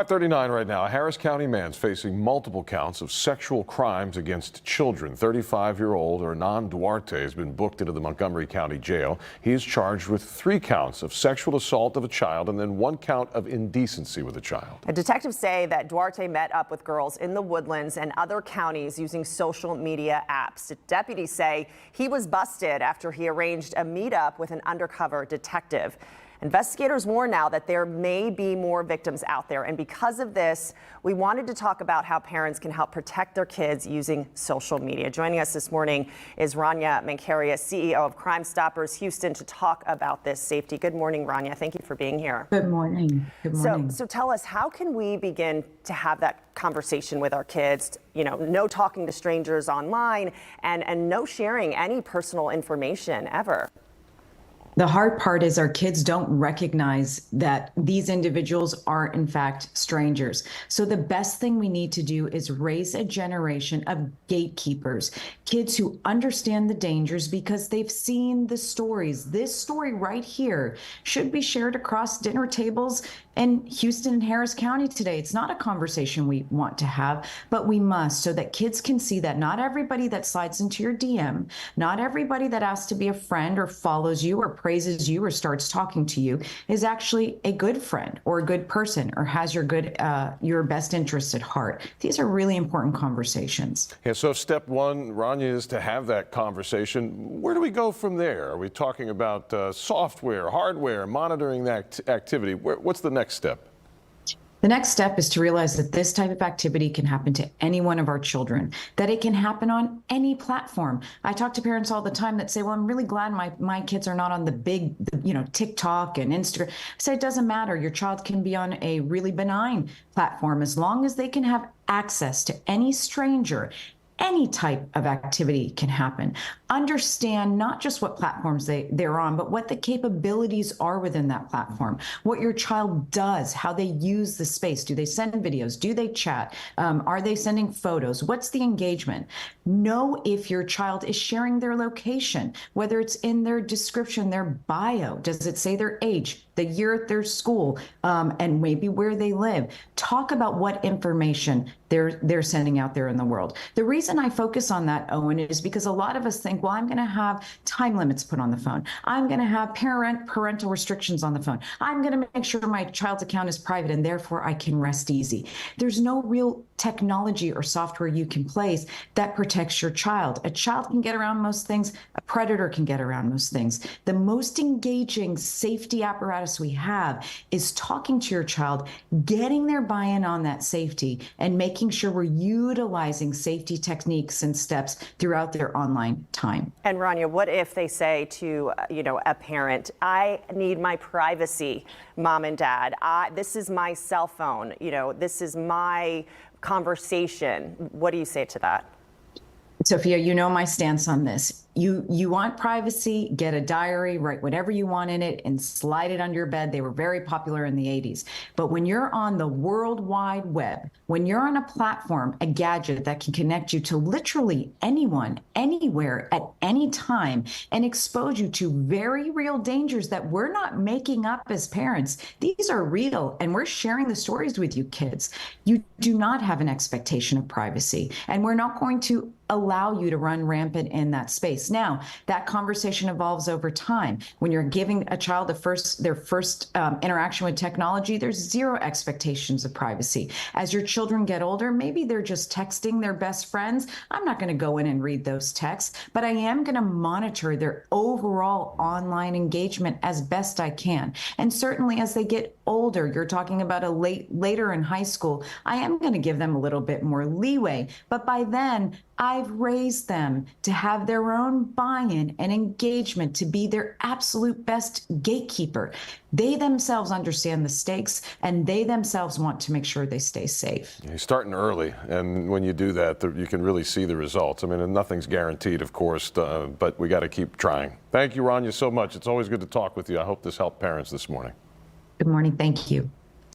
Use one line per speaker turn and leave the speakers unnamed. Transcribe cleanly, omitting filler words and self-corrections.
5:39 right now. A Harris County man's facing multiple counts of sexual crimes against children. 35-year-old Hernan Duarte has been booked into the Montgomery County Jail. He is charged with 3 counts of sexual assault of a child and then 1 count of indecency with a child.
Detectives say that Duarte met up with girls in the Woodlands and other counties using social media apps. Deputies say he was busted after he arranged a meetup with an undercover detective. Investigators warn now that there may be more victims out there, and because of this, we wanted to talk about how parents can help protect their kids using social media. Joining us this morning is Rania Mankaria, CEO of Crime Stoppers Houston, to talk about this safety. Good morning, Rania. Thank you for being here.
Good morning. Good morning.
So tell us, how can we begin to have that conversation with our kids? You know, no talking to strangers online and no sharing any personal information ever.
The hard part is our kids don't recognize that these individuals are in fact strangers. So the best thing we need to do is raise a generation of gatekeepers, kids who understand the dangers because they've seen the stories. This story right here should be shared across dinner tables in Houston and Harris County today. It's not a conversation we want to have, but we must, so that kids can see that not everybody that slides into your DM, not everybody that asks to be a friend or follows you or praises you or starts talking to you is actually a good friend or a good person or has your best interests at heart. These are really important conversations.
Yeah, so step 1, Rania, is to have that conversation. Where do we go from there? Are we talking about software, hardware, monitoring that activity? What's the next step?
The next step is to realize that this type of activity can happen to any one of our children, that it can happen on any platform. I talk to parents all the time that say, well, I'm really glad my kids are not on the big, TikTok and Instagram. I say, it doesn't matter. Your child can be on a really benign platform as long as they can have access to any stranger. Any type of activity can happen. Understand not just what platforms they're on, but what the capabilities are within that platform, what your child does, how they use the space. Do they send videos? Do they chat? Are they sending photos? What's the engagement? Know if your child is sharing their location, whether it's in their description, their bio. Does it say their age, the year at their school, and maybe where they live? Talk about what information they're sending out there in the world. The reason I focus on that, Owen, is because a lot of us think, well, I'm going to have time limits put on the phone. I'm going to have parental restrictions on the phone. I'm going to make sure my child's account is private and therefore I can rest easy. There's no real technology or software you can place that protects your child. A child can get around most things. A predator can get around most things. The most engaging safety apparatus we have is talking to your child, getting their buy-in on that safety, and making sure we're utilizing safety techniques and steps throughout their online time.
And Rania, what if they say to, a parent, I need my privacy, mom and dad. This is my cell phone. This is my conversation. What do you say to that?
Sophia, you know my stance on this. You want privacy, get a diary, write whatever you want in it, and slide it under your bed. They were very popular in the 80s. But when you're on the World Wide Web, when you're on a platform, a gadget that can connect you to literally anyone, anywhere, at any time, and expose you to very real dangers that we're not making up as parents, these are real, and we're sharing the stories with you kids. You do not have an expectation of privacy, and we're not going to allow you to run rampant in that space. Now, that conversation evolves over time. When you're giving a child their first interaction with technology, there's zero expectations of privacy. As your children get older, maybe they're just texting their best friends. I'm not going to go in and read those texts, but I am going to monitor their overall online engagement as best I can. And certainly as they get older, you're talking about later in high school, I am going to give them a little bit more leeway. But by then, I've raised them to have their own buy-in and engagement, to be their absolute best gatekeeper. They themselves understand the stakes, and they themselves want to make sure they stay safe.
You're starting early, and when you do that, you can really see the results. I mean, nothing's guaranteed, of course, but we got to keep trying. Thank you, Rania, so much. It's always good to talk with you. I hope this helped parents this morning.
Good morning. Thank you.